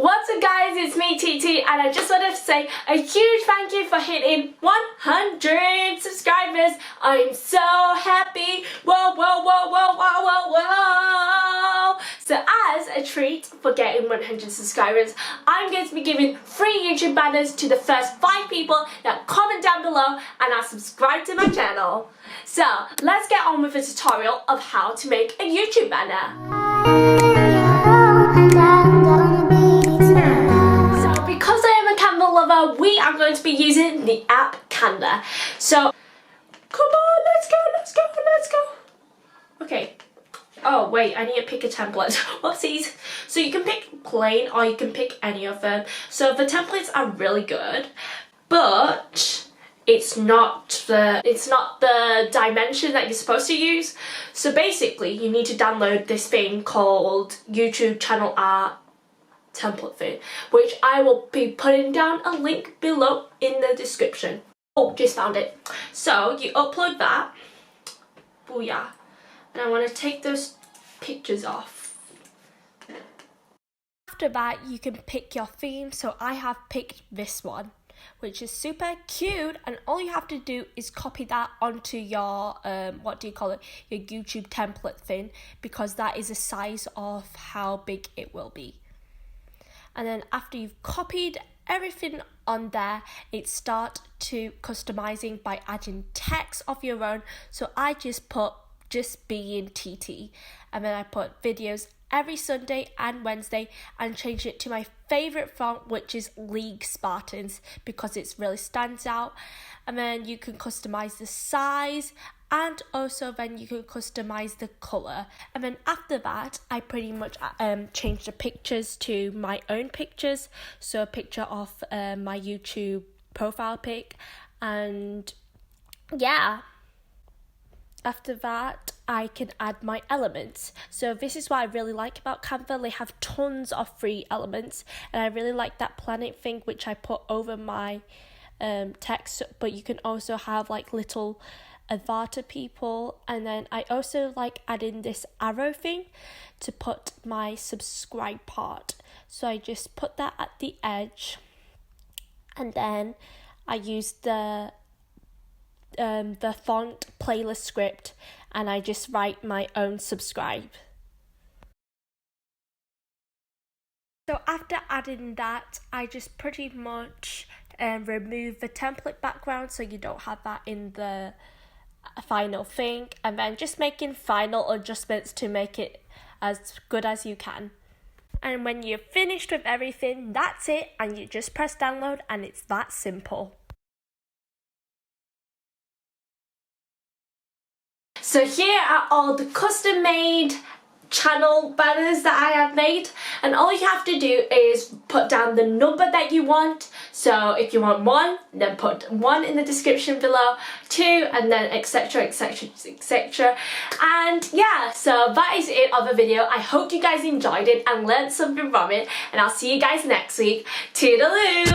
What's up guys, it's me TT and I just wanted to say a huge thank you for hitting 100 subscribers. I'm so happy. Whoa, whoa, whoa, whoa, whoa, whoa, whoa. So as a treat for getting 100 subscribers, I'm going to be giving free YouTube banners to the first 5 people that comment down below and are subscribed to my channel. So let's get on with the tutorial of how to make a YouTube banner. We are going to be using the app Canva. So, come on, let's go. Okay. Oh, wait, I need to pick a template. Whoopsies. So you can pick plain or you can pick any of them. So the templates are really good, but it's not the dimension that you're supposed to use. So basically, you need to download this thing called YouTube Channel Art template thing, which I will be putting down a link below in the description. Oh, just found it. So you upload that. Booyah. And I want to take those pictures off. After that, you can pick your theme. So I have picked this one, which is super cute, and all you have to do is copy that onto your what do you call it, your YouTube template thing, because that is the size of how big it will be. And then after you've copied everything on there, it's start to customizing by adding text of your own. So I just put just being TT, and then I put videos every Sunday and Wednesday and change it to my favorite font, which is League Spartans, because it really stands out. And then you can customize the size, and also then you can customize the color. And then after that, I pretty much changed the pictures to my own pictures. So a picture of my YouTube profile pic, and yeah. After that, I can add my elements. So this is what I really like about Canva. They have tons of free elements, and I really like that planet thing, which I put over my text. But you can also have like little avatar people, and then I also like adding this arrow thing to put my subscribe part. So I just put that at the edge, and then I use the font playlist script, and I just write my own subscribe. So after adding that, I just pretty much remove the template background so you don't have that in the final thing, and then just making final adjustments to make it as good as you can. And when you're finished with everything, that's it, and you just press download, and it's that simple. So here are all the custom made channel banners that I have made, and all you have to do is put down the number that you want. So if you want 1, then put 1 in the description below, 2, and then etc, and yeah, so that is it of the video. I hope you guys enjoyed it and learned something from it, and I'll see you guys next week. Toodaloo!